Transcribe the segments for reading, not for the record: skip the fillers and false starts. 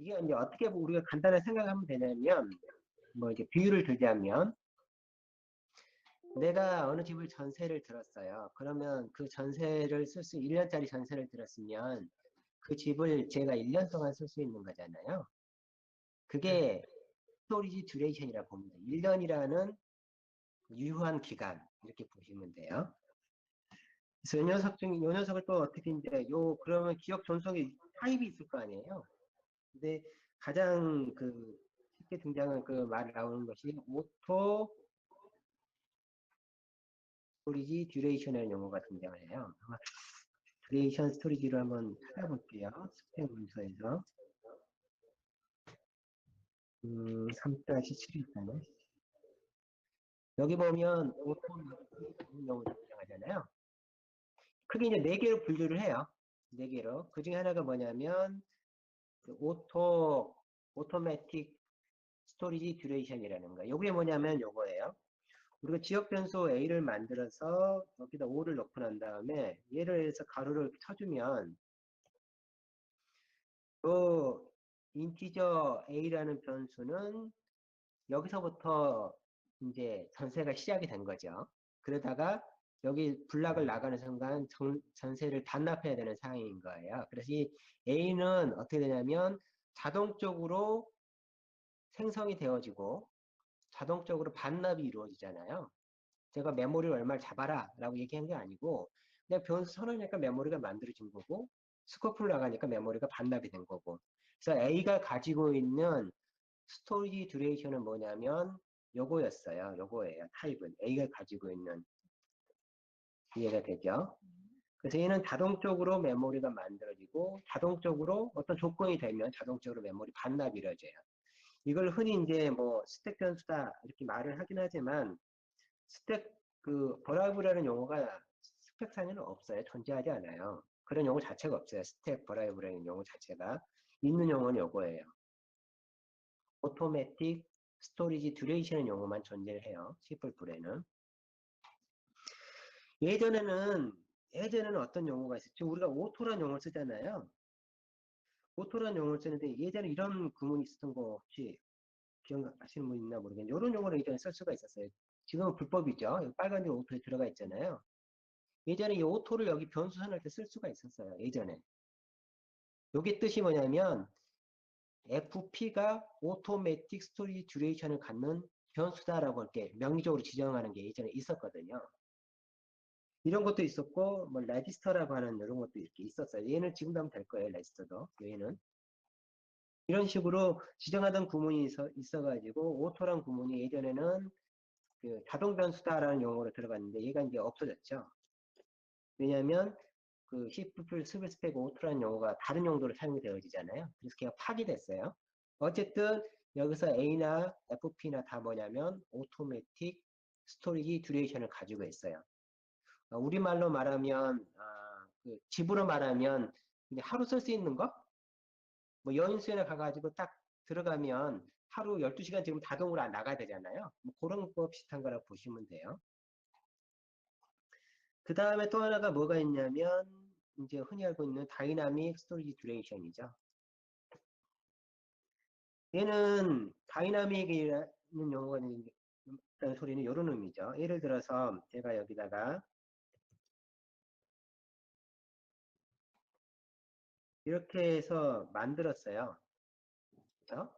이게 이제 어떻게 우리가 간단하게 생각하면 되냐면, 뭐 이제 비유를 들자면, 내가 어느 집을 전세를 들었어요. 그러면 그 전세를 1년짜리 전세를 들었으면 그 집을 제가 1년 동안 쓸 수 있는 거잖아요. 네. 그게 스토리지 듀레이션이라고 봅니다. 1년이라는 유효한 기간 이렇게 보시면 돼요. 그래서 요 녀석을 또 어떻게 이제 그러면 기억 전송의 타입이 있을 거 아니에요. 근데 가장 쉽게 등장한 그 말 나오는 것이 오토 스토리지 듀레이션이라는 용어가 등장을 해요. 아마 듀레이션 스토리지를 한번 찾아볼게요. 스펙 문서에서 3-7일까요? 여기 보면 오토매틱 용어가 등장하잖아요. 크게 이제 네 개로 분류를 해요. 네 개로. 그 중에 하나가 뭐냐면 그 오토매틱 스토리지 듀레이션이라는 거. 요게 뭐냐면 요거예요. 우리가 지역 변수 A를 만들어서 여기다 O를 넣고 난 다음에 얘를 해서 가로를 쳐주면 그 인티저 A라는 변수는 여기서부터 이제 전세가 시작이 된 거죠. 그러다가 여기 블락을 나가는 순간 전세를 반납해야 되는 상황인 거예요. 그래서 이 A는 어떻게 되냐면 자동적으로 생성이 되어지고 자동적으로 반납이 이루어지잖아요. 제가 메모리를 얼마를 잡아라 라고 얘기한 게 아니고 그냥 변수 선언이니까 메모리가 만들어진 거고 스코프를 나가니까 메모리가 반납이 된 거고 그래서 A가 가지고 있는 스토리지 듀레이션은 뭐냐면 요거였어요. 요거예요. 타입은 A가 가지고 있는 이해가 되죠? 그래서 얘는 자동적으로 메모리가 만들어지고 자동적으로 어떤 조건이 되면 자동적으로 메모리 반납이 이루어져요. 이걸 흔히 이제 뭐 스택 변수다 이렇게 말을 하긴 하지만 스택 버라이브라는 용어가 스펙상에는 없어요. 존재하지 않아요. 그런 용어 자체가 없어요. 스택 버라이브라는 용어 자체가 있는 용어는 요거예요. 오토매틱 스토리지 듀레이션 용어만 존재를 해요. C++에는. 예전에는 어떤 용어가 있었죠? 우리가 오토라는 용어를 쓰잖아요. 오토라는 용어를 쓰는데 예전에 이런 구문이 있었던 거 혹시 기억하시는 분 있나 모르겠는데 이런 용어를 예전에 쓸 수가 있었어요. 지금은 불법이죠. 빨간 줄 오토에 들어가 있잖아요. 예전에 이 오토를 여기 변수 선할 때 쓸 수가 있었어요. 예전에. 요게 뜻이 뭐냐면 FP가 오토매틱 스토리 듀레이션을 갖는 변수다라고 이렇게 명의적으로 지정하는 게 예전에 있었거든요. 이런 것도 있었고 뭐 레지스터라고 하는 이런 것도 이렇게 있었어요. 얘는 지금도 하면 될 거예요. 레지스터도. 얘는. 이런 식으로 지정하던 구문이 있어가지고 오토란 구문이 예전에는 그 자동 변수다라는 용어로 들어갔는데 얘가 이제 없어졌죠. 왜냐하면 그 C++ 스펙 오토라는 용어가 다른 용도로 사용이 되어지잖아요. 그래서 걔가 파기됐어요. 어쨌든 여기서 A나 FP나 다 뭐냐면 오토매틱 스토리지 듀레이션을 가지고 있어요. 우리말로 말하면 집으로 말하면 하루 쓸 수 있는 거? 뭐 여인수에 가가지고 딱 들어가면 하루 12시간 지금 자동으로 나가야 되잖아요. 뭐 그런 거 비슷한 거라고 보시면 돼요. 그 다음에 또 하나가 뭐가 있냐면 이제 흔히 알고 있는 다이나믹 스토리지 듀레이션이죠. 얘는 다이나믹이라는 용어가 있다는 소리는 이런 의미죠. 예를 들어서 제가 여기다가 이렇게 해서 만들었어요. 그렇죠?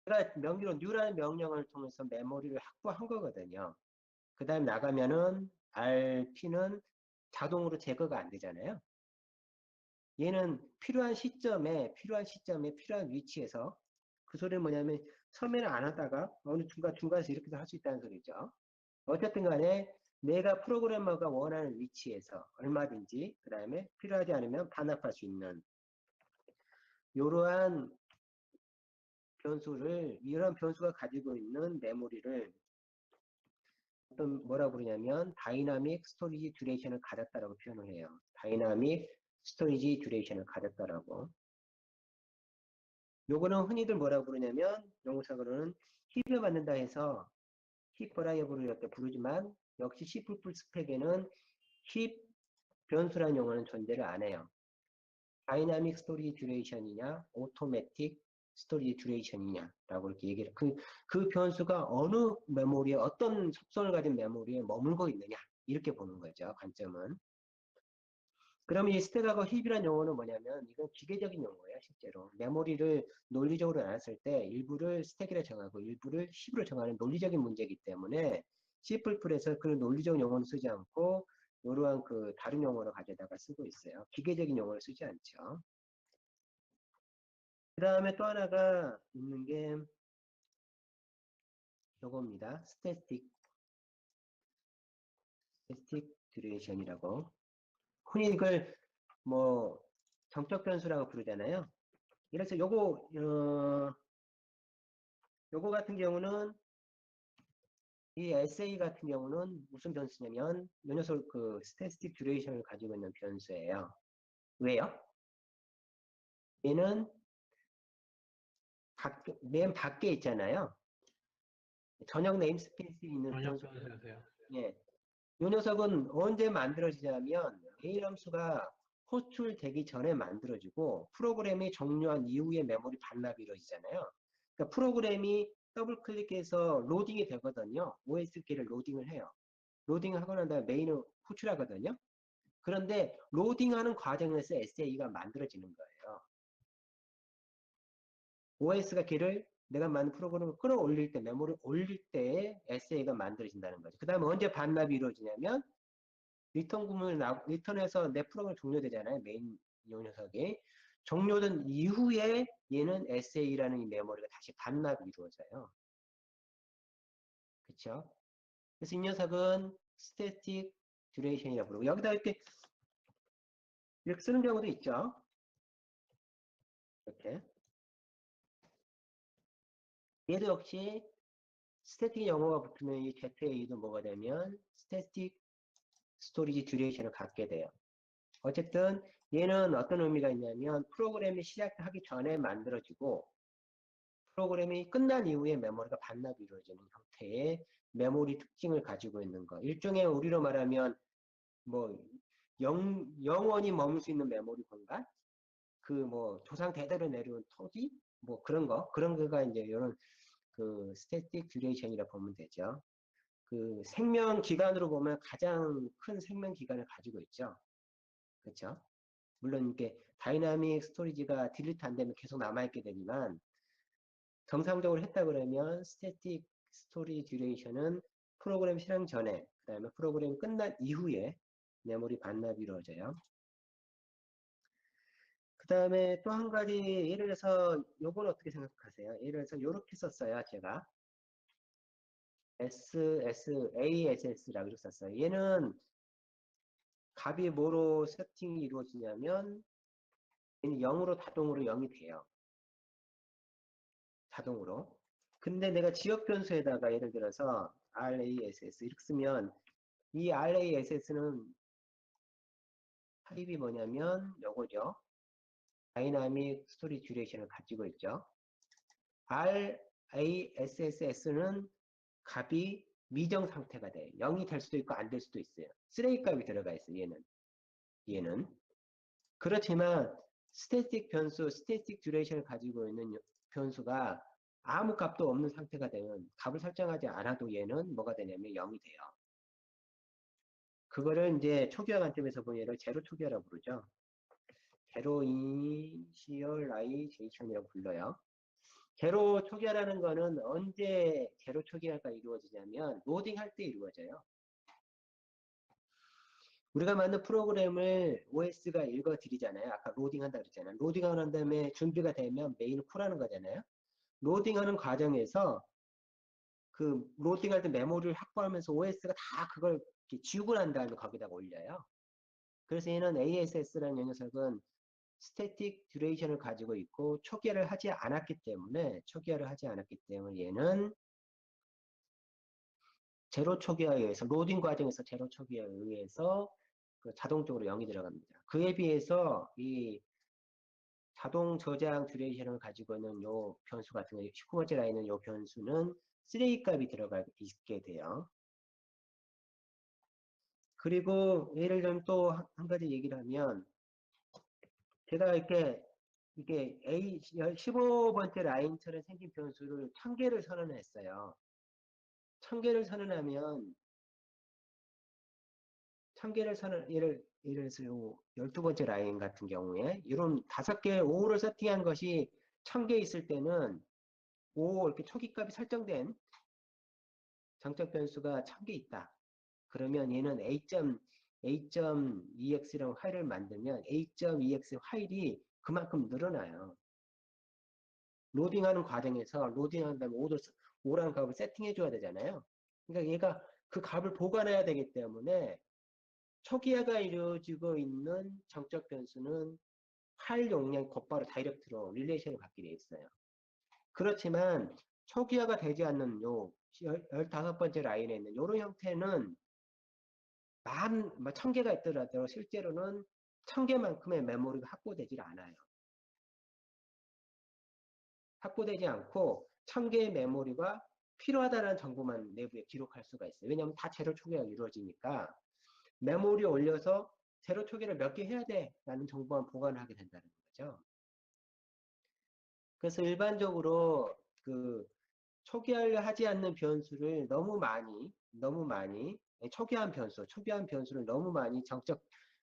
제가 명기로 new라는 명령을 통해서 메모리를 확보한 거거든요. 그 다음 나가면은 RP는 자동으로 제거가 안 되잖아요. 얘는 필요한 위치에서 그 소리는 뭐냐면 처음에는 안 하다가 어느 중간에서 이렇게도 할 수 있다는 소리죠. 어쨌든 간에 내가 프로그래머가 원하는 위치에서 얼마든지 그 다음에 필요하지 않으면 반납할 수 있는 이러한 이런 변수가 가지고 있는 메모리를 뭐라고 그러냐면 다이나믹 스토리지 듀레이션을 가졌다라고 표현을 해요. 다이나믹 스토리지 듀레이션을 가졌다라고. 요거는 흔히들 뭐라고 부르냐면 용어상으로는 힙을 받는다 해서 힙 버라이어블을 이렇게 부르지만 역시 C++ 스펙에는 힙 변수라는 용어는 존재를 안 해요. 다이나믹 스토리 듀레이션이냐, 오토매틱 스토리 듀레이션이냐라고 이렇게 얘기를 그 변수가 어느 메모리에 어떤 속성을 가진 메모리에 머물고 있느냐 이렇게 보는 거죠. 관점은. 그러면 이 스택하고 힙이라는 용어는 뭐냐면 이건 기계적인 용어예요. 실제로 메모리를 논리적으로 나눴을 때 일부를 스택이라 정하고 일부를 힙으로 정하는 논리적인 문제이기 때문에 C++에서 그 논리적인 용어는 쓰지 않고 이러한 그 다른 용어를 가져다가 쓰고 있어요. 기계적인 용어를 쓰지 않죠. 그 다음에 또 하나가 있는 게 요겁니다. 스태틱 듀레이션이라고. 흔히 이걸 뭐 정적 변수라고 부르잖아요. 그래서 요거 같은 경우는 이 SA 같은 경우는 무슨 변수냐면 요 녀석 그 스태틱 듀레이션을 가지고 있는 변수예요. 왜요? 얘는 맨 밖에 있잖아요. 전역 네임스페이스에 있는 변수. 예. 요 녀석은 언제 만들어지냐면 A 함수가 호출되기 전에 만들어지고 프로그램이 종료한 이후에 메모리 반납이 이루어지잖아요. 그러니까 프로그램이 더블 클릭해서 로딩이 되거든요. OSK를 로딩을 해요. 로딩을 하고 난 다음에 메인을 호출하거든요. 그런데 로딩하는 과정에서 SA가 만들어지는 거예요. OS가 걔를 내가 만든 프로그램을 끌어올릴 때, 메모를 올릴 때에 SA가 만들어진다는 거죠. 그 다음에 언제 반납이 이루어지냐면 리턴해서 내 프로그램 종료되잖아요. 메인 요 녀석이. 종료된 이후에 얘는 SA라는 이 메모리가 다시 반납이 이루어져요. 그쵸? 그래서 이 녀석은 static duration이라고 부르고 여기다 이렇게 쓰는 경우도 있죠. 이렇게. 얘도 역시 static 영어가 붙으면 이 ZA도 뭐가 되면 static storage duration을 갖게 돼요. 어쨌든 얘는 어떤 의미가 있냐면 프로그램이 시작하기 전에 만들어지고 프로그램이 끝난 이후에 메모리가 반납이 이루어지는 형태의 메모리 특징을 가지고 있는 거. 일종의 우리로 말하면 뭐 영원히 머물 수 있는 메모리 공간, 그 뭐 조상 대대로 내려온 토지, 뭐 그런 거가 이제 이런 그 스태틱 듀레이션이라 보면 되죠. 그 생명 기간으로 보면 가장 큰 생명 기간을 가지고 있죠. 그렇죠? 물론 이게 다이나믹 스토리지가 딜리트 안 되면 계속 남아있게 되지만 정상적으로 했다 그러면 스태틱 스토리 듀레이션은 프로그램 실행 전에 그 다음에 프로그램 끝난 이후에 메모리 반납이 이루어져요. 그 다음에 또 한 가지 예를 들어서 요건 어떻게 생각하세요? 예를 들어서 요렇게 썼어요. 제가 ASS라고 이렇게 썼어요. 얘는 값이 뭐로 세팅이 이루어지냐면 얘는 0으로 자동으로 0이 돼요. 자동으로. 근데 내가 지역 변수에다가 예를 들어서 RASS 이렇게 쓰면 이 RASS는 타입이 뭐냐면 요거죠. 다이나믹 스토리 듀레이션을 가지고 있죠. RASS는 값이 미정 상태가 돼요. 0이 될 수도 있고 안 될 수도 있어요. 쓰레기 값이 들어가 있어요. 얘는. 그렇지만 스태틱 변수, 스태틱 듀레이션을 가지고 있는 변수가 아무 값도 없는 상태가 되면 값을 설정하지 않아도 얘는 뭐가 되냐면 0이 돼요. 그거를 이제 초기화 관점에서 보면 얘를 제로 초기화라고 부르죠. 제로 이니시얼라이제이션이라고 불러요. 제로 초기화라는 거는 언제 제로 초기화가 이루어지냐면 로딩할 때 이루어져요. 우리가 만든 프로그램을 OS가 읽어드리잖아요. 아까 로딩한다 그랬잖아요. 로딩하고 난 다음에 준비가 되면 메인을 콜하는 거잖아요. 로딩하는 과정에서 그 로딩할 때 메모리를 확보하면서 OS가 다 그걸 지우고 난 다음에 거기다가 올려요. 그래서 얘는 ASS라는 녀석은 스태틱 듀레이션을 가지고 있고 초기화를 하지 않았기 때문에 얘는 제로 초기화에 의해서 로딩 과정에서 제로 초기화에 의해서 그 자동적으로 0이 들어갑니다. 그에 비해서 이 자동 저장 듀레이션을 가지고 있는 요 변수 같은 경우 19번째 라인은 요 변수는 쓰레기 값이 들어가 있게 돼요. 그리고 예를 들면 또 한 가지 얘기를 하면 제가 이게 A 15번째 라인처럼 생긴 변수를 1000개를 선언했어요. 1000개를 선언하면 1000개를 예를 들어서 12번째 라인 같은 경우에 이런 5개 5를 세팅한 것이 1000개 있을 때는 5 이렇게 초기값이 설정된 정적 변수가 1000개 있다. 그러면 얘는 A.2x랑 화일을 만들면 A.2x 화일이 그만큼 늘어나요. 로딩하는 과정에서 로딩한 다음에 5라는 값을 세팅해 줘야 되잖아요. 그러니까 얘가 그 값을 보관해야 되기 때문에 초기화가 이루어지고 있는 정적 변수는 파일 용량 곧바로 다이렉트로 릴레이션을 받게 되어 있어요. 그렇지만 초기화가 되지 않는 요 15번째 라인에 있는 이런 형태는 1000개가 있더라도 실제로는 1000개만큼의 메모리가 확보되질 않아요. 확보되지 않고 1000개의 메모리가 필요하다는 정보만 내부에 기록할 수가 있어요. 왜냐하면 다 제로 초기화가 이루어지니까 메모리 올려서 제로 초기를 몇 개 해야 돼 라는 정보만 보관을 하게 된다는 거죠. 그래서 일반적으로 그 초기화를 하지 않는 변수를 너무 많이 초기화한 변수를 너무 많이 정적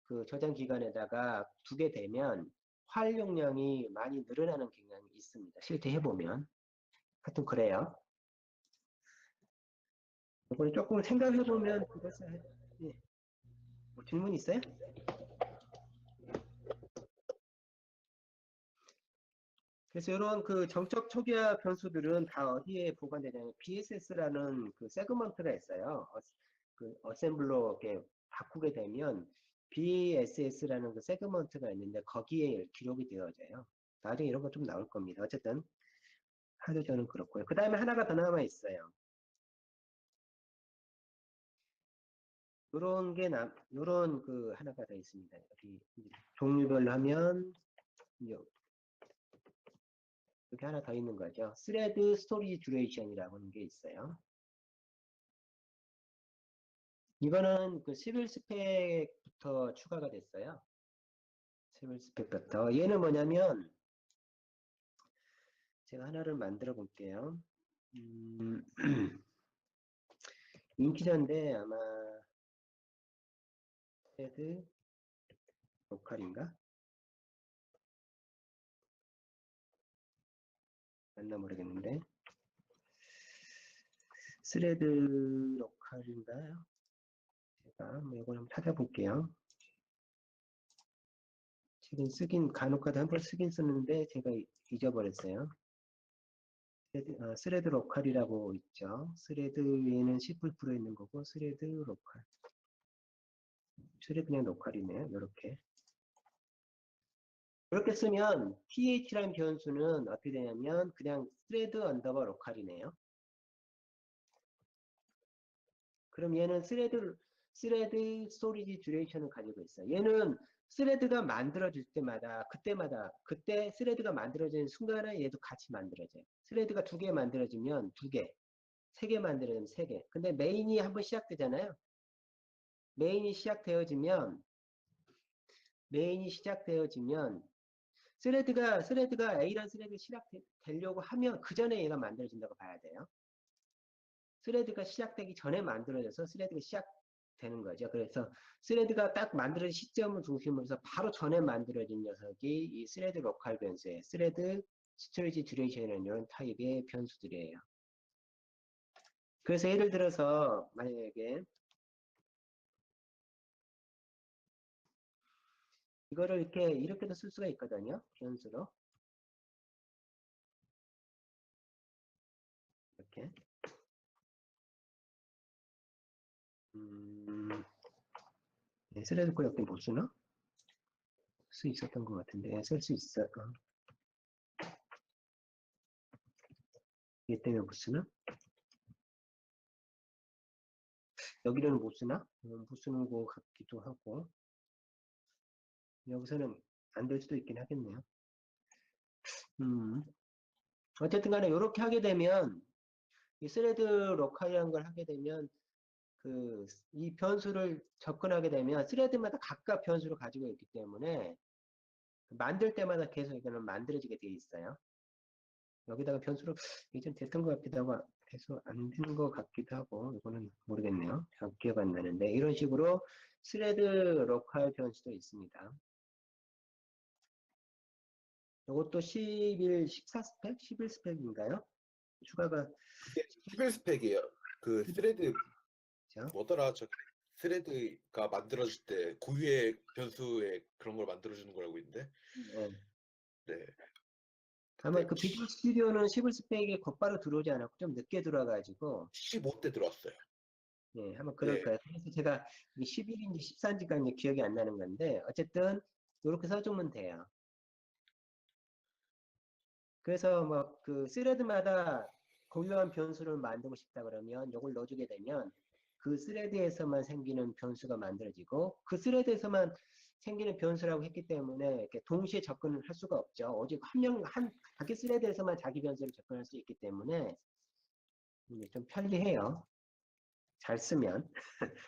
그 저장 기간에다가 두게 되면 활용량이 많이 늘어나는 경향이 있습니다. 실제 해보면. 하여튼 그래요. 이번에 조금 생각해보면 그것을, 예. 뭐 질문 있어요? 그래서 이런 그 정적 초기화 변수들은 다 어디에 보관되냐면 BSS라는 그 세그먼트가 있어요. 그 어셈블러 이렇게 바꾸게 되면 BSS라는 그 세그먼트가 있는데 거기에 기록이 되어져요. 나중에 이런 거 좀 나올 겁니다. 어쨌든 하드저는 그렇고요. 그 다음에 하나가 더 남아 있어요. 요런 그 하나가 더 있습니다. 여기 종류별로 하면 이렇게 하나 더 있는 거죠. 스레드 스토리지 듀레이션이라고 하는 게 있어요. 이거는 그 11 스펙부터 추가가 됐어요. 11 스펙부터. 얘는 뭐냐면 제가 하나를 만들어 볼게요. 인기전인데 아마 스레드 로컬인가? 맞나 모르겠는데 스레드 로컬인가요? 제가 한번 이걸 한번 찾아볼게요. 지금 간혹가다 한번 쓰긴 쓰는데 제가 잊어버렸어요. 스레드 로컬이라고 있죠. 스레드에는 C++ 있는 거고 스레드 로컬. 스레드 그냥 로컬이네요. 이렇게. 이렇게 쓰면 ph라는 변수는 어떻게 되냐면 그냥 스레드 언더바 로컬이네요. 그럼 얘는 스레드 스토리지 듀레이션을 가지고 있어요. 얘는 스레드가 만들어질 때마다 그때 스레드가 만들어지는 순간에 얘도 같이 만들어져요. 스레드가 2개 만들어지면 2개, 3개 만들어지면 3개. 근데 메인이 한번 시작되잖아요. 메인이 시작되어지면 스레드가 A라는 스레드가 시작되려고 하면 그 전에 얘가 만들어진다고 봐야 돼요. 스레드가 시작되기 전에 만들어져서 스레드가 시작되는 거죠. 그래서 스레드가 딱 만들어진 시점을 중심으로 해서 바로 전에 만들어진 녀석이 이 스레드 로컬 변수예요. 스레드 스토리지 듀레이션이라는 이런 타입의 변수들이에요. 그래서 예를 들어서 만약에 이거를 이렇게도 쓸 수가 있거든요. 변수로. 이렇게. 네, 스레드 거 옆에 못 쓰나? 쓸 수 있었던 것 같은데 쓸 수 있어. 얘 때문에 못 쓰나? 여기는 못 쓰나? 못 쓰는 것 같기도 하고 여기서는 안 될 수도 있긴 하겠네요. 어쨌든 간에 이렇게 하게 되면 이 스레드 로컬이라는 걸 하게 되면 이 변수를 접근하게 되면 스레드마다 각각 변수를 가지고 있기 때문에 만들 때마다 계속 이거는 만들어지게 되어 있어요. 여기다가 변수를 예전 됐던 것 같기도 하고 계속 안 된 것 같기도 하고 이거는 모르겠네요. 잘 기억 안 나는데 이런 식으로 스레드 로컬 변수도 있습니다. 이것도 11, 14 스펙? 11 스펙인가요? 추가가 그게 11스펙이에요. 그 스레드 그렇죠? 뭐더라? 저 스레드가 만들어질 때 고유의 변수에 그런 걸 만들어주는 거라고 있는데. 네. 네. 아마 근데 그 비주얼 스튜디오는 11 스펙이 곧바로 들어오지 않았고 좀 늦게 들어와가지고 15대 들어왔어요. 예, 한번 그럴 예. 거예요. 그래서 제가 11인지 14인지가 기억이 안 나는 건데 어쨌든 이렇게 써주면 돼요. 그래서 뭐 그 스레드마다 고유한 변수를 만들고 싶다 그러면 이걸 넣어주게 되면 그 스레드에서만 생기는 변수가 만들어지고 그 스레드에서만 생기는 변수라고 했기 때문에 이렇게 동시에 접근을 할 수가 없죠. 오직 한 자기 스레드에서만 자기 변수를 접근할 수 있기 때문에 좀 편리해요. 잘 쓰면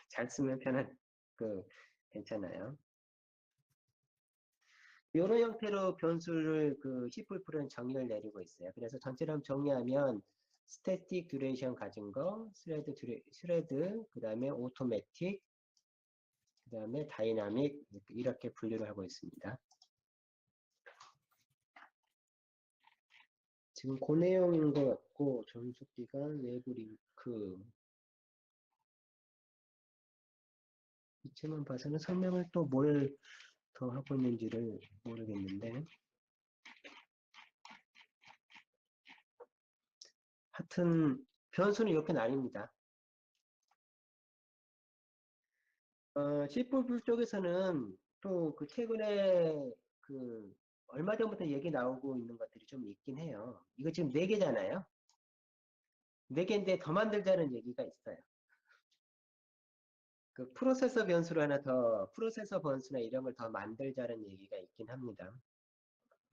잘 쓰면 괜찮아요. 이런 형태로 변수를 그 C++는 정의를 내리고 있어요. 그래서 전체를 정리하면 스태틱 듀레이션 가진 거, 스레드, 그 다음에 오토매틱, 그 다음에 다이나믹 이렇게 분류를 하고 있습니다. 지금 그 내용인 것 같고 전속기간, 내부 링크 이체만 봐서는 설명을 또 뭘 더 하고 있는지를 모르겠는데 하여튼 변수는 이렇게 나뉩니다. C++ 쪽에서는 또 그 최근에 그 얼마 전부터 얘기 나오고 있는 것들이 좀 있긴 해요. 이거 지금 4개잖아요. 4개인데 더 만들자는 얘기가 있어요. 그 프로세서 변수를 하나 더, 프로세서 변수나 이런 걸 더 만들자는 얘기가 있긴 합니다.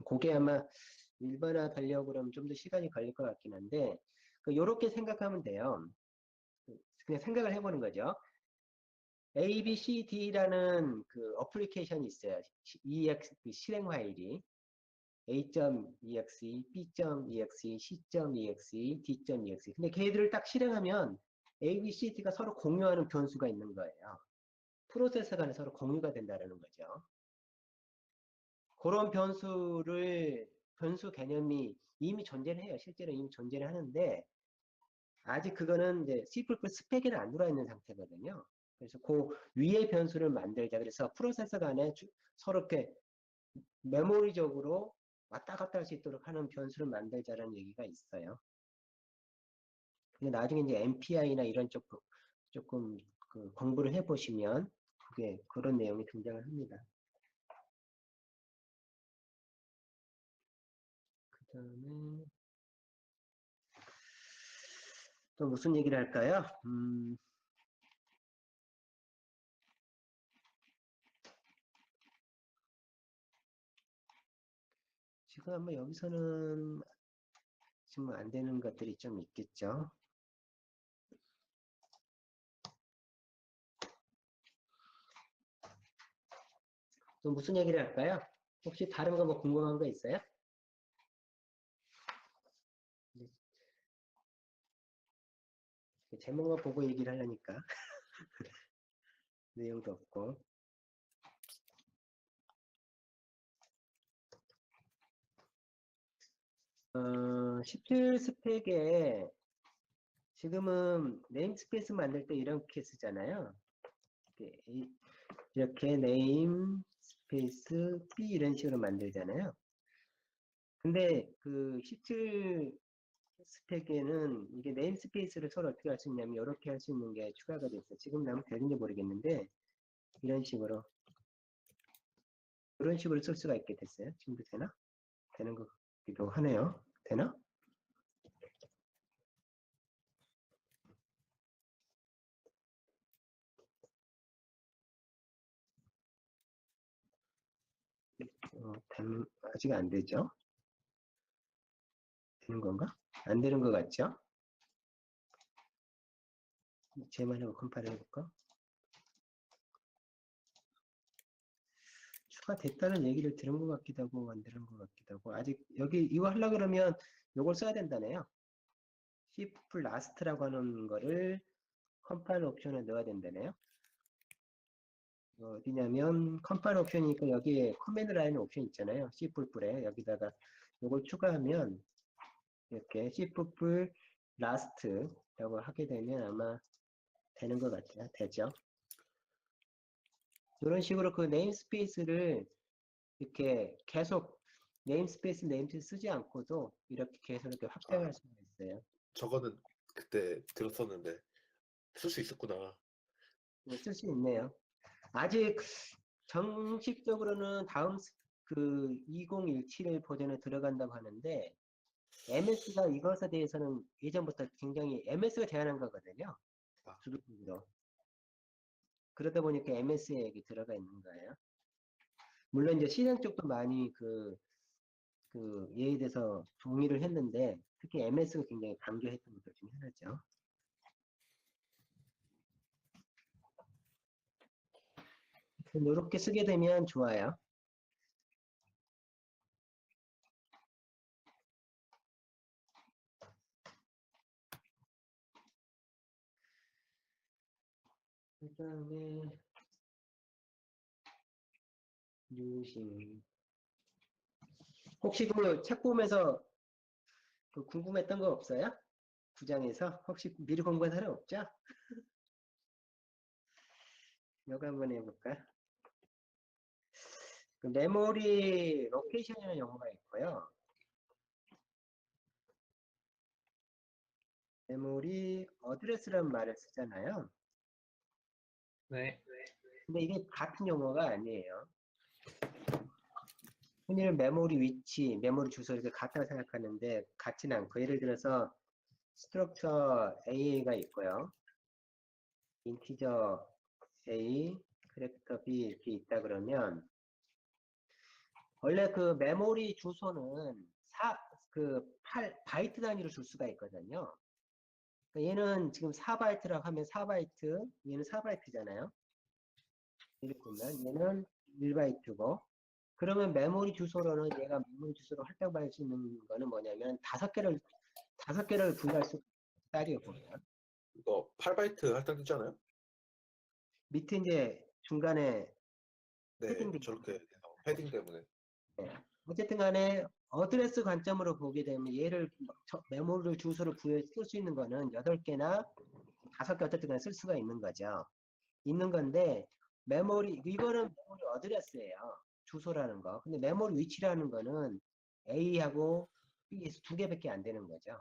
그게 아마 일반화되려고 그러면 좀 더 시간이 걸릴 것 같긴 한데, 요렇게 생각하면 돼요. 그냥 생각을 해보는 거죠. A, B, C, D라는 그 어플리케이션이 있어요. EX, 그 실행 파일이. A.exe, B.exe, C.exe, D.exe. 근데 걔들을 딱 실행하면 A, B, C, D가 서로 공유하는 변수가 있는 거예요. 프로세서 간에 서로 공유가 된다는 거죠. 그런 변수 개념이 이미 존재를 해요. 실제로 이미 존재를 하는데, 아직 그거는 이제 C++ 스펙에는 안 들어와 있는 상태거든요. 그래서 그 위에 변수를 만들자. 그래서 프로세서 간에 서로 이렇게 메모리적으로 왔다 갔다 할 수 있도록 하는 변수를 만들자라는 얘기가 있어요. 근데 나중에 이제 MPI나 이런 쪽 조금 그 공부를 해보시면 그게 그런 내용이 등장을 합니다. 그 다음에 또 무슨 얘기를 할까요? 지금 아마 여기서는 지금 안 되는 것들이 좀 있겠죠. 또 무슨 얘기를 할까요? 혹시 다른 거 뭐 궁금한 거 있어요? 제목만 보고 얘기를 하려니까 내용도 없고 17 스펙에 지금은 네임스페이스 만들 때 이렇게 쓰잖아요. 이렇게 네임 스페이스 B 이런 식으로 만들잖아요. 근데 그 17 스펙에는 이게 네임 스페이스를 서로 어떻게 할 수 있냐면 이렇게 할 수 있는 게 추가가 됐어요. 지금 나면 되는지 모르겠는데 이런 식으로 이런 식으로 쓸 수가 있게 됐어요. 지금도 되나? 되는 것 같기도 하네요. 되나? 아직 안 되죠? 되는 건가? 안 되는 것 같죠? 제만 하고 컴파일 해볼까? 다 됐다는 얘기를 들은 것 같기도 하고 만드는 것 같기도 하고 아직 여기 이거 하려 그러면 요걸 써야 된다네요. shift last라고 하는 거를 컴파일 옵션에 넣어야 된다네요. 어디냐면 컴파일 옵션이니까 여기에 커맨드 라인 옵션 있잖아요. C++에 여기다가 요걸 추가하면 이렇게 C++ last라고 하게 되면 아마 되는 것 같아요. 되죠. 이런 식으로 그 네임스페이스를 이렇게 계속 네임스페이스 쓰지 않고도 이렇게 계속 이렇게 확장할 수가 있어요. 저거는 그때 들었었는데 쓸 수 있었구나. 쓸 수 있네요. 아직 정식적으로는 다음 그 2017 버전에 들어간다고 하는데 MS가 이것에 대해서는 예전부터 굉장히 MS가 제안한 거거든요. 아. 주도적으로. 그러다 보니까 MS에 여기 들어가 있는 거예요. 물론 이제 시장 쪽도 많이 그 얘에 대해서 동의를 했는데 특히 MS가 굉장히 강조했던 것들 중에 하나죠. 이렇게 쓰게 되면 좋아요. 그 다음에 뉴싱 혹시 그 책 보면서 그 궁금했던 거 없어요? 구장에서 혹시 미리 공부한 사람 없죠? 이거 한번 해볼까? 그 메모리 로케이션이라는 용어가 있고요. 메모리 어드레스라는 말을 쓰잖아요. 네. 근데 이게 같은 용어가 아니에요. 흔히는 메모리 위치, 메모리 주소 이렇게 같다고 생각하는데 같지는 않고 예를 들어서 스트럭처 A가 있고요. 인티저 A, 캐릭터 B 이렇게 있다 그러면 원래 그 메모리 주소는 바이트 단위로 줄 수가 있거든요. 그러니까 얘는 지금 4바이트라고 하면 4바이트, 얘는 4바이트잖아요. 예를 들면 얘는 1바이트고 그러면 메모리 주소로는 얘가 메모리 주소로 활용할 수 있는 거는 뭐냐면 5개를 분할 수 있다리요 보면 이거 8바이트 할당되잖아요. 밑에 이제 중간에 네, 패딩 저렇게 패딩 때문에. 네. 어쨌든 간에 어드레스 관점으로 보게 되면 얘를 메모리 주소를 쓸 수 있는 거는 8개나 5개 어쨌든 간에 쓸 수가 있는 거죠. 있는 건데 이거는 메모리 어드레스예요. 주소라는 거. 근데 메모리 위치라는 거는 A하고 B에서 2개밖에 안 되는 거죠.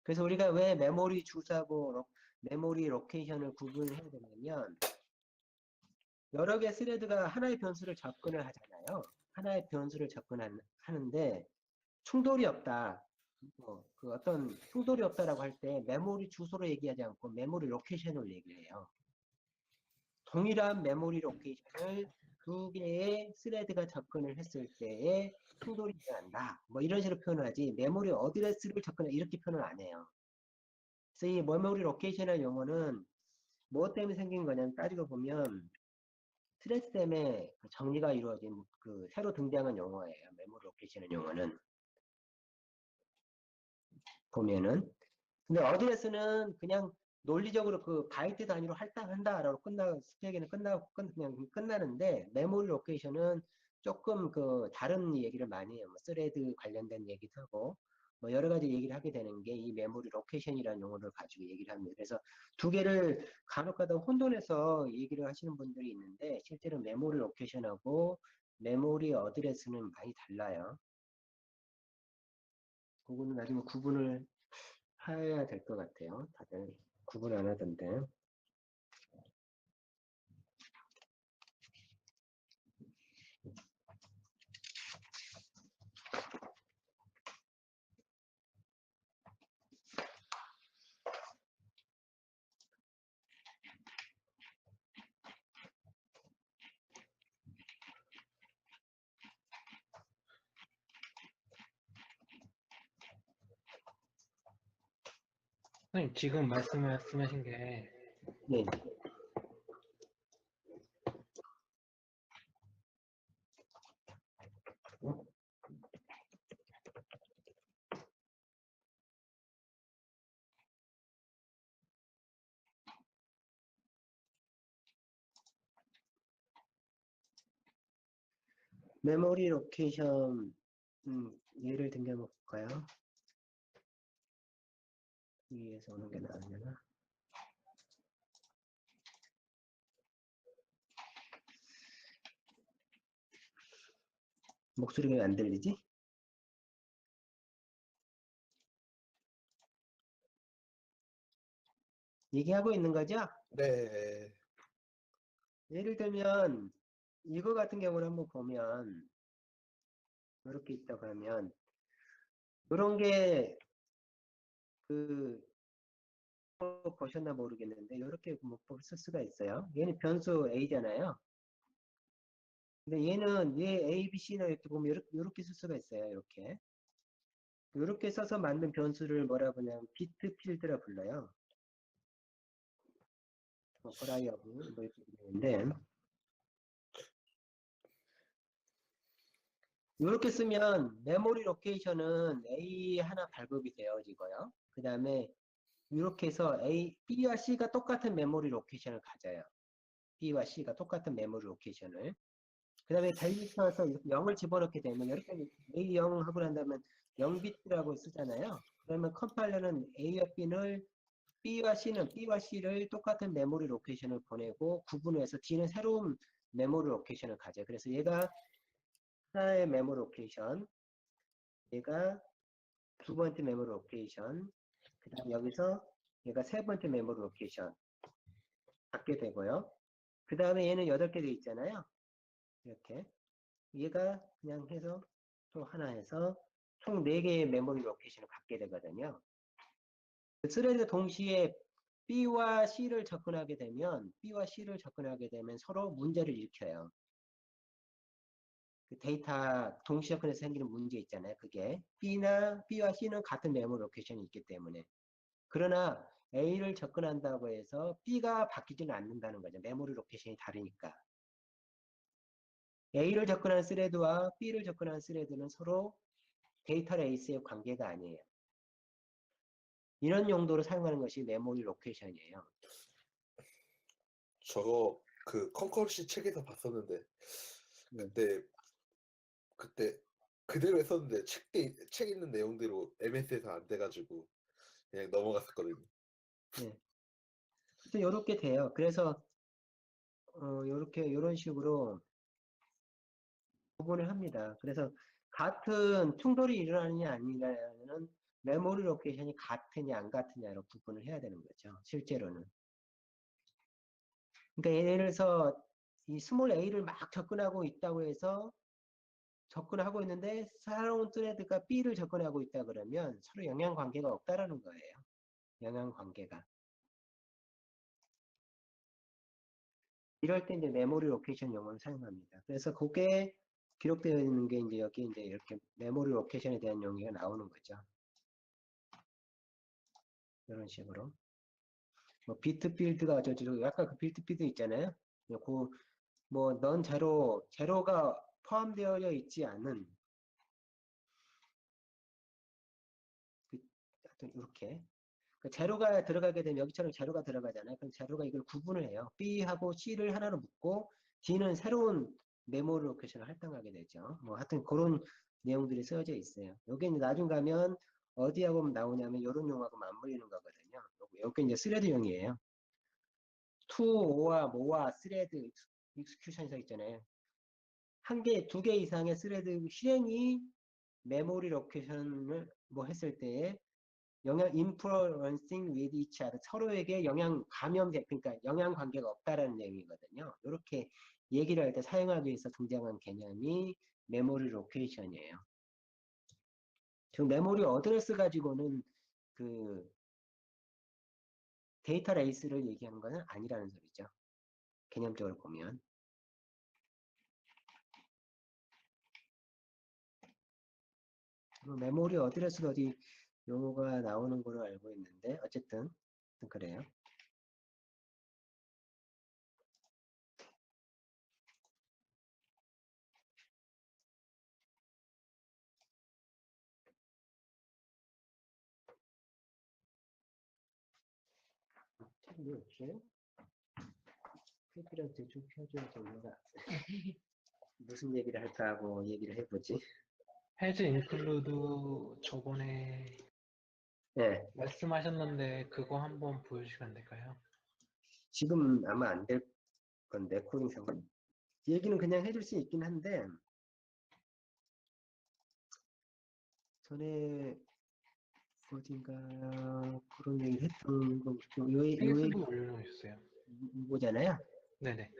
그래서 우리가 왜 메모리 주소하고 메모리 로케이션을 구분해야 되냐면 여러 개 스레드가 하나의 변수를 접근을 하잖아요. 하나의 변수를 접근하는데 충돌이 없다. 그 어떤 충돌이 없다라고 할 때 메모리 주소로 얘기하지 않고 메모리 로케이션을 얘기해요. 동일한 메모리 로케이션을 2개의 스레드가 접근을 했을 때에 충돌이 일어난다. 뭐 이런 식으로 표현하지 메모리 어드레스를 접근해 이렇게 표현을 안 해요. 그래서 이 메모리 로케이션이라는 용어는 무엇 때문에 생긴 거냐면 따지고 보면 스트레스 때문에 정리가 이루어진 그 새로 등장한 용어예요. 메모리 로케이션의 용어는 보면은 근데 어드레스는 그냥 논리적으로 그 바이트 단위로 할당한다라고 스펙에는 그냥 끝나는데 메모리 로케이션은 조금 그 다른 얘기를 많이 해요. 뭐 스레드 관련된 얘기도 하고 뭐 여러 가지 얘기를 하게 되는 게 이 메모리 로케이션이라는 용어를 가지고 얘기를 합니다. 그래서 두 개를 간혹가다 혼돈해서 얘기를 하시는 분들이 있는데 실제로 메모리 로케이션하고 메모리 어드레스는 많이 달라요. 그거는 나중에 구분을 해야 될 것 같아요. 다들 구분 안 하던데. 선생님, 지금 말씀하신 게 네. 메모리 로케이션 예를 등겨 볼까요? 위에서 오는 게 나으려나? 목소리가 왜 안 들리지? 얘기하고 있는 거죠? 네. 예를 들면 이거 같은 경우를 한번 보면 이렇게 있다고 하면 이런 게 그 보셨나 모르겠는데 이렇게 문법을 쓸 수가 있어요. 얘는 변수 a잖아요. 근데 얘는 얘 a, b, c나 이렇게 보면 이렇게 쓸 수가 있어요. 이렇게 써서 만든 변수를 뭐라 부르냐면 비트 필드라 불러요. 버라이어블 뭐 이렇게 되는데 이렇게 쓰면 메모리 로케이션은 A 하나 발급이 되어지고요. 그 다음에 이렇게 해서 B와 C가 똑같은 메모리 로케이션을 가져요. B와 C가 똑같은 메모리 로케이션을. 그 다음에 밸류에서 0을 집어넣게 되면 이렇게 A0 하고 난 다음에 0비트라고 쓰잖아요. 그러면 컴파일러는 A와 B와 C를 똑같은 메모리 로케이션을 보내고 구분해서 D는 새로운 메모리 로케이션을 가져요. 그래서 얘가 하나의 메모리 로케이션, 얘가 두 번째 메모리 로케이션, 그 다음 여기서 얘가 세 번째 메모리 로케이션 갖게 되고요. 그 다음에 얘는 8개 돼 있잖아요. 이렇게. 얘가 그냥 해서 또 하나 해서 총 4개의 메모리 로케이션을 갖게 되거든요. 스레드 동시에 B와 C를 접근하게 되면 서로 문제를 일으켜요. 그 데이터 동시 접근해서 생기는 문제 있잖아요. 그게 B와 C는 같은 메모리 로케이션이 있기 때문에. 그러나 A를 접근한다고 해서 B가 바뀌지는 않는다는 거죠. 메모리 로케이션이 다르니까. A를 접근한 스레드와 B를 접근한 스레드는 서로 데이터 레이스의 관계가 아니에요. 이런 용도로 사용하는 것이 메모리 로케이션이에요. 저거 그 컨커런시 책에서 봤었는데 그때 그대로 했었는데 책 있는 내용대로 MS에서 안 돼가지고 그냥 넘어갔었거든요. 네. 이렇게 돼요. 그래서 이런 식으로 구분을 합니다. 그래서 같은 충돌이 일어나느냐 아니냐는 메모리 로케이션이 같으냐 안 같으냐로 구분을 해야 되는 거죠. 실제로는. 그러니까 예를 들어서 이 스몰 a를 막 접근하고 있다고 해서 접근하고 있는데 새로운 스레드가 b를 접근하고 있다 그러면 서로 영향 관계가 없다라는 거예요. 영향 관계가. 이럴 때 이제 메모리 로케이션 용어를 사용합니다. 그래서 그게 기록되어 있는 게 이제 여기 이제 이렇게 메모리 로케이션에 대한 용어가 나오는 거죠. 이런 식으로. 뭐 비트 필드가 어쩌고 아까 그 비트 필드 있잖아요. 넌 제로가 포함되어 있지 않은 하여튼 이렇게 제로가 들어가게 되면 여기처럼 제로가 들어가잖아요. 그럼 제로가 이걸 구분을 해요. B하고 C를 하나로 묶고 D는 새로운 메모리 로케이션을 할당하게 되죠. 뭐 하여튼 그런 내용들이 쓰여져 있어요. 여기 이제 나중 가면 어디하고 나오냐면 이런 용어하고 맞물리는 거거든요. 여기 이제 스레드용이에요. to, or, thread, execution이 있잖아요. 두 개 이상의 스레드 실행이 메모리 로케이션을 뭐 했을 때에 influencing with each other 서로에게 그러니까 영향 관계가 없다라는 내용이거든요. 이렇게 얘기를 할 때 사용하기 위해서 등장한 개념이 메모리 로케이션이에요. 지금 메모리 어드레스 가지고는 그 데이터 레이스를 얘기하는 것은 아니라는 소리죠. 개념적으로 보면. 메모리 어드레스는 어디 용어가 나오는 걸로 알고 있는데 어쨌든 그래요. 책이 없어요? PPT랑 대충 펴줘야 되는가? 무슨 얘기를 할까 하고 얘기를 해보지. has include 저번에 네, 말씀하셨는데 그거 한번 보여주시면 안 될까요? 지금 아마 안 될 건데 코딩 상관. 얘기는 그냥 해줄 수 있긴 한데 전에 어딘가 그런 얘기를 했던 거, 요 얘기 페이스북 올려놓으셨어요. 이거잖아요. 네네.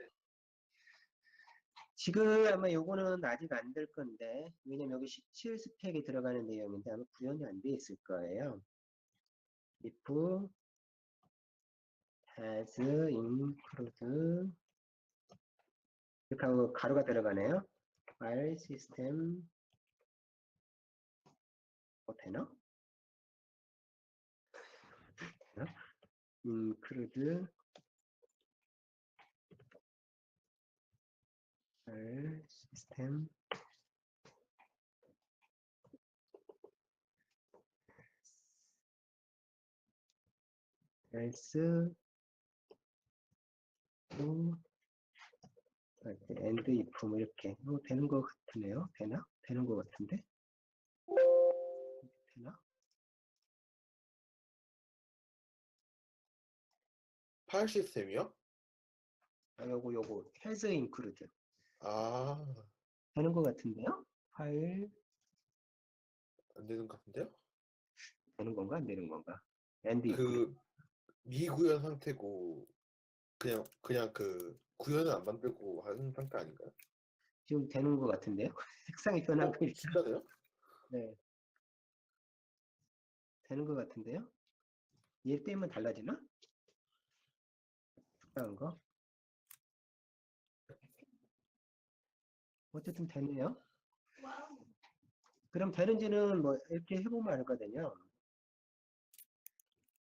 지금 아마 요거는 아직 안 될 건데 왜냐면 여기 17 스펙에 들어가는 내용인데 아마 구현이 안 돼 있을 거예요. if has include 이렇게 하고 가로가 들어가네요. file system 되나? 되나? include file system else to and if 뭐 이렇게 되는 것 같으네요. 되나? 되는 것 같은데? 되나? 파일 시스템이요? 아, 요거 has include 아, 되는 것 같은데요? 파일 안 되는 것 같은데요? 되는 건가 안 되는 건가? and if 그 미구현 상태고 그냥 그 구현을 안 만들고 하는 상태 아닌가요? 지금 되는 것 같은데요? 색상이 변하고 있어. 진짜네요? 네, 되는 것 같은데요? 얘 때문에 달라지나? 특별한 거? 어쨌든 되네요. 그럼 되는지는 뭐 이렇게 해보면 알거든요.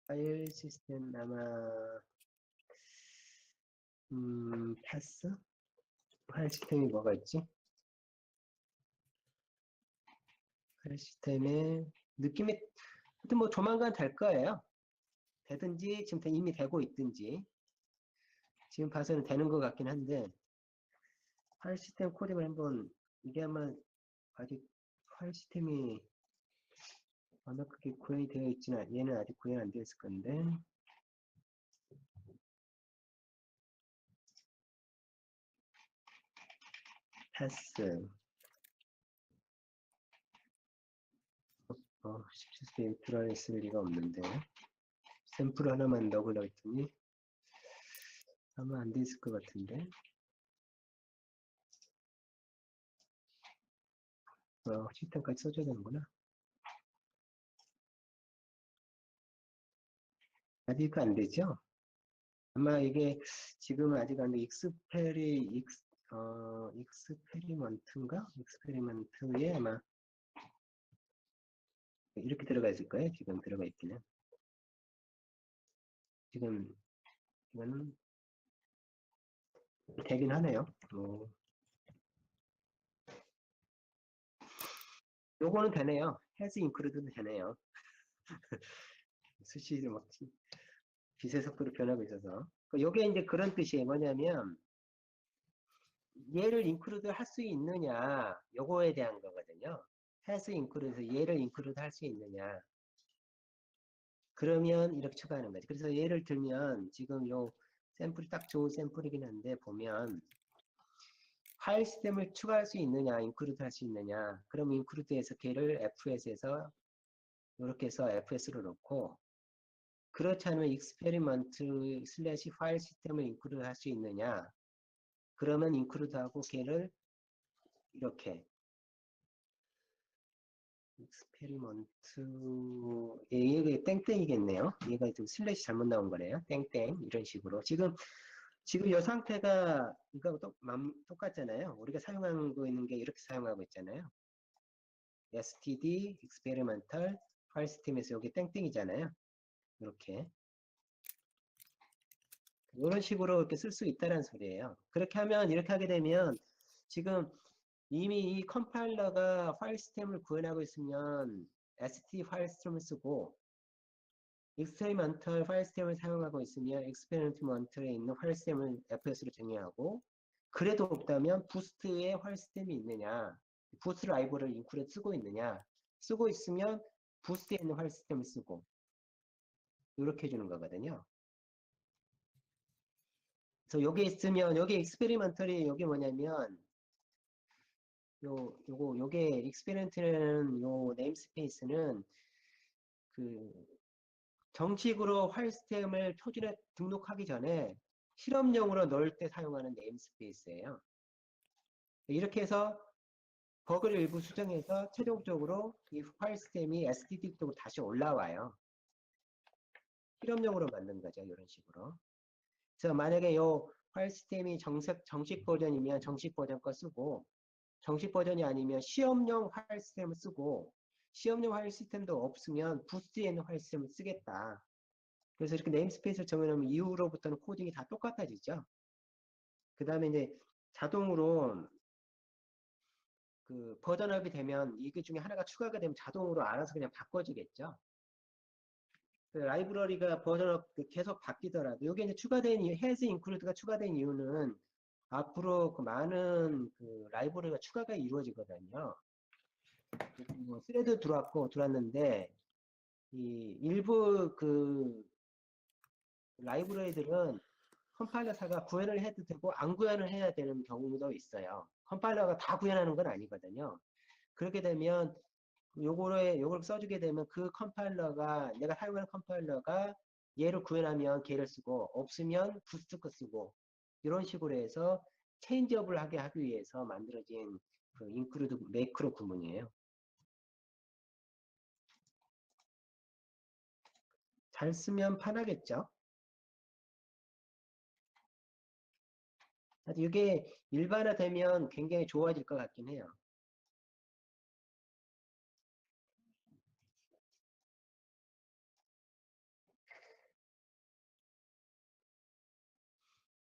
파일 시스템 아마 패스? 파일 시스템이 뭐가 있지? 파일 시스템의 느낌이 하여튼 뭐 조만간 될 거예요. 되든지 지금 이미 되고 있든지 지금 봐서는 되는 것 같긴 한데 파일 시스템 코딩을 한번 이게 아마 아직 파일 시스템이 아마 그게 구현이 되어 있지는 얘는 아직 구현 안 되어 있을 건데 패스 17세 들어가 있을 리가 없는데 샘플 하나만 넣으려고 했더니 아마 안 돼 있을 것 같은데 시스템까지 써줘야 되는구나. 아직 안 되죠? 아마 이게 지금 아직 안 돼. 익스페리먼트인가? 익스페리먼트에 아마 이렇게 들어가 있을 거예요. 지금 들어가 있기는. 지금 이거는 되긴 하네요. 요거는 되네요. has include도 되네요. 수시로 막 빛의 속도로 변하고 있어서. 요게 이제 그런 뜻이에요. 뭐냐면 얘를 include 할 수 있느냐 요거에 대한 거거든요. has include에서 얘를 include 할 수 있느냐. 그러면 이렇게 추가하는 거지. 그래서 예를 들면 지금 요 샘플이 딱 좋은 샘플이긴 한데 보면 파일 시스템을 추가할 수 있느냐, include 할 수 있느냐. 그럼 include에서 걔를 fs에서 이렇게 해서 fs로 넣고 그렇지 않으면 experiment 슬래시 파일 시스템을 include 할 수 있느냐. 그러면 include하고 걔를 이렇게 experiment 얘가 땡땡이겠네요. 얘가 좀 슬래시 잘못 나온 거네요. 땡땡 이런 식으로 지금 이 상태가 이거 똑같잖아요. 우리가 사용하고 있는 게 이렇게 사용하고 있잖아요. std experimental 파일 시스템에서 여기 땡땡이잖아요. 이렇게 이런 식으로 이렇게 쓸 수 있다는 소리예요. 그렇게 하면 이렇게 하게 되면 지금 이미 이 컴파일러가 파일 시스템을 구현하고 있으면 std 파일 시스템을 쓰고 experimental 파일 시스템을 사용하고 있으면 experimental에 있는 파일 시스템을 fs로 정의하고 그래도 없다면 부스트에 화일 시스템이 있느냐, 부스트 라이브러리 인크루드 쓰고 있느냐, 쓰고 있으면 부스트에 있는 화일 시스템을 쓰고 이렇게 해주는 거거든요. 그래서 여기 있으면 여기 익스페리먼털이 여기 뭐냐면 요게 익스페리먼트라는 요 네임스페이스는 그 정식으로 화일 시스템을 표준에 등록하기 전에 실험용으로 넣을 때 사용하는 네임스페이스예요. 이렇게 해서 버그를 일부 수정해서 최종적으로 이 파일 시스템이 STD 쪽으로 다시 올라와요. 실험용으로 만든 거죠. 이런 식으로. 그래서 만약에 이 파일 시스템이 정식 버전이면 정식 버전 거 쓰고 정식 버전이 아니면 시험용 파일 시스템을 쓰고 시험용 파일 시스템도 없으면 부스트에 있는 파일 시스템을 쓰겠다. 그래서 이렇게 네임스페이스를 정해놓으면 이후로부터는 코딩이 다 똑같아지죠. 그 다음에 이제 자동으로 그 버전업이 되면 이게 중에 하나가 추가가 되면 자동으로 알아서 그냥 바꿔지겠죠. 그 라이브러리가 버전업 계속 바뀌더라도 이게 이제 추가된 has included가 추가된 이유는 앞으로 그 많은 그 라이브러리가 추가가 이루어지거든요. 뭐 스레드 들어왔는데 이 일부 그 라이브러리들은 컴파일러사가 구현을 해도 되고 안 구현을 해야 되는 경우도 있어요. 컴파일러가 다 구현하는 건 아니거든요. 그렇게 되면 요걸 써주게 되면 그 컴파일러가 내가 사용하는 컴파일러가 얘를 구현하면 걔를 쓰고 없으면 부스트 거 쓰고 이런 식으로 해서 체인지업을 하게 하기 위해서 만들어진 그 인크루드 매크로 구문이에요. 잘 쓰면 편하겠죠. 이게 일반화되면 굉장히 좋아질 것 같긴 해요.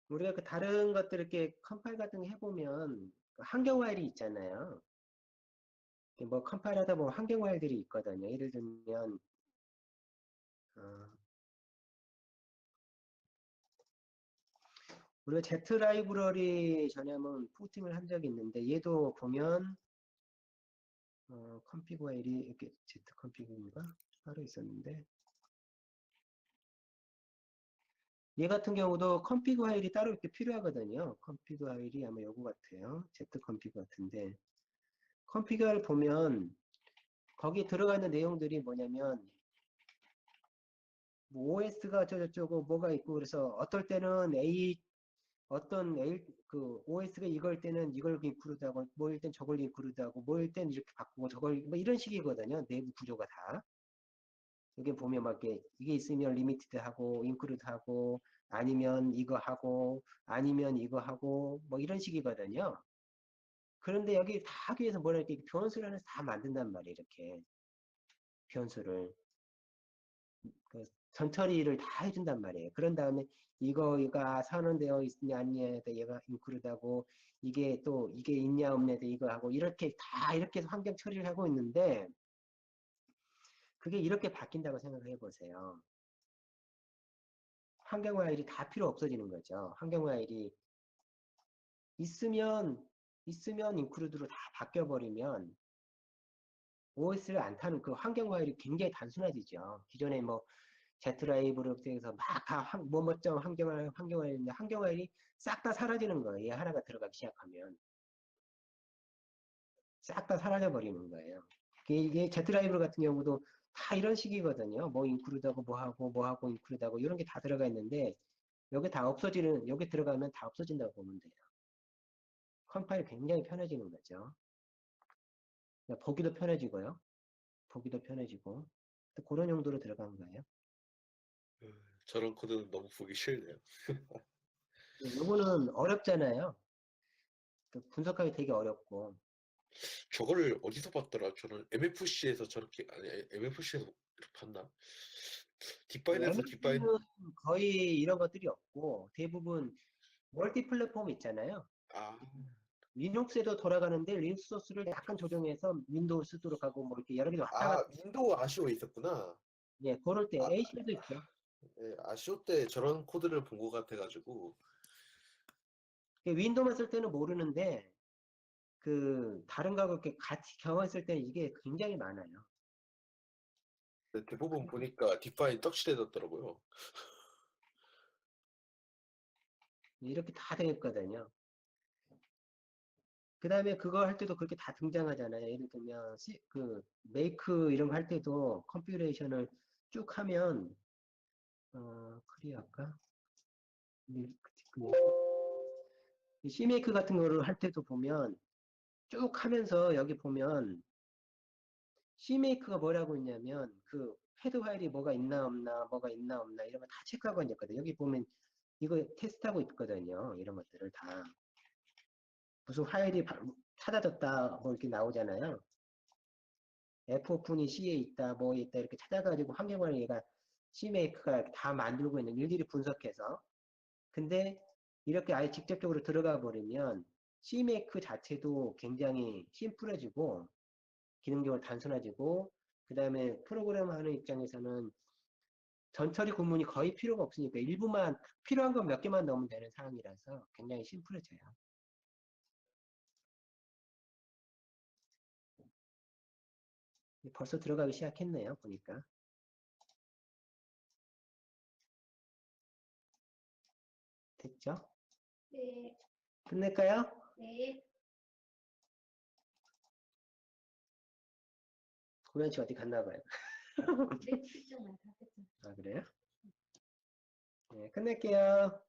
우리가 그 다른 것들 이렇게 컴파일 같은 거 해보면 그 환경 파일이 있잖아요. 뭐 컴파일 하다 보면 환경 파일들이 있거든요. 예를 들면 우리가 Z 라이브러리 전에 한번 포팅을 한 적이 있는데 얘도 보면 컴피그 파일이 이렇게 Z 컴피그인가 따로 있었는데 얘 같은 경우도 컴피그 파일이 따로 이렇게 필요하거든요. 컴피그 파일이 아마 요거 같아요. Z 컴피그 같은데 컴피그를 보면 거기 들어가 있는 내용들이 뭐냐면 뭐 OS가 저쩌고 뭐가 있고 그래서 어떨 때는 그 OS가 이걸 때는 이걸 인크루드하고 뭐일 땐 저걸 인크루드하고 뭐일 땐 이렇게 바꾸고 저걸 뭐 이런 식이거든요. 내부 구조가 다. 여기 보면 막 이게 있으면 리미티드하고 인크루드하고 아니면 이거 하고 아니면 이거 하고 뭐 이런 식이거든요. 그런데 여기 다 하기 위해서 뭐라 이렇게 변수를 하나씩 다 만든단 말이에요. 이렇게 변수를. 그 전처리를 다 해준단 말이에요. 그런 다음에 이거가 선언되어 있느냐 아니냐에 얘가 인크루드하고 이게 또 이게 있냐 없냐에 이거 하고 이렇게 다 이렇게 해서 환경 처리를 하고 있는데 그게 이렇게 바뀐다고 생각해 보세요. 환경 파일이 다 필요 없어지는 거죠. 환경 파일이 있으면 인크루드로 다 바뀌어 버리면 OS를 안 타는 그 환경 파일이 굉장히 단순해지죠. 기존에 뭐 Z라이브로 해서 막다 뭐뭐점 환경화일인데 환경화일이 싹 다 사라지는 거예요. 얘 하나가 들어가기 시작하면 싹 다 사라져 버리는 거예요. 이게 Z라이브 같은 경우도 다 이런 식이거든요. 뭐 인크루드하고 뭐하고 인크루드하고 이런 게 다 들어가 있는데 여기 다 없어지는 여기 들어가면 다 없어진다고 보면 돼요. 컴파일 굉장히 편해지는 거죠. 보기도 편해지고요. 보기도 편해지고 그런 용도로 들어간 거예요. 저런 코드는 너무 보기 싫네요. 요거는 어렵잖아요. 분석하기 되게 어렵고. 저거를 어디서 봤더라? 저는 MFC에서 저렇게 아니 MFC에서 이렇게 봤나? 딥바이너에서 MS는 거의 이런 것들이 없고 대부분 멀티 플랫폼 있잖아요. 아, 리눅스에도 돌아가는데 리눅스 소스를 약간 조정해서 윈도우 쓰도록 하고 뭐 이렇게 여러 개 왔다 갔다. 윈도우 아시오에 있었구나. 예, 그럴 때 아, A실도 있죠. 예, 아시오 때 저런 코드를 본 것 같아가지고 윈도우만 쓸 때는 모르는데 그 다른 거하고 이렇게 같이 경험했을 때는 이게 굉장히 많아요. 근데 대부분 보니까 디파인 떡칠해졌더라고요. 이렇게 다 되었거든요. 그 다음에 그거 할 때도 그렇게 다 등장하잖아요. 예를 들면 그 메이크 이런 거 할 때도 컴피레이션을 쭉 하면 클리어 할까? 이 C메이크 같은 거를 할 때도 보면 쭉 하면서 여기 보면 C메이크가 뭐라고 있냐면 그 헤드 파일이 뭐가 있나 없나 뭐가 있나 없나 이런 거 다 체크하고 있거든요. 여기 보면 이거 테스트하고 있거든요. 이런 것들을 다 무슨 파일이 찾아졌다 뭐 이렇게 나오잖아요. F 오픈이 C에 있다 뭐에 있다 이렇게 찾아가지고 환경을 얘가 C메이크가 다 만들고 있는 일일이 분석해서 근데 이렇게 아예 직접적으로 들어가 버리면 C메이크 자체도 굉장히 심플해지고 기능적으로 단순해지고 그 다음에 프로그램 하는 입장에서는 전처리 구문이 거의 필요가 없으니까 일부만 필요한 건 몇 개만 넣으면 되는 상황이라서 굉장히 심플해져요. 벌써 들어가기 시작했네요. 보니까. 됐죠? 네. 끝낼까요? 네. 고현 씨 어디 갔나 봐요. 네, 출장 많다. 아, 그래요? 네, 끝낼게요.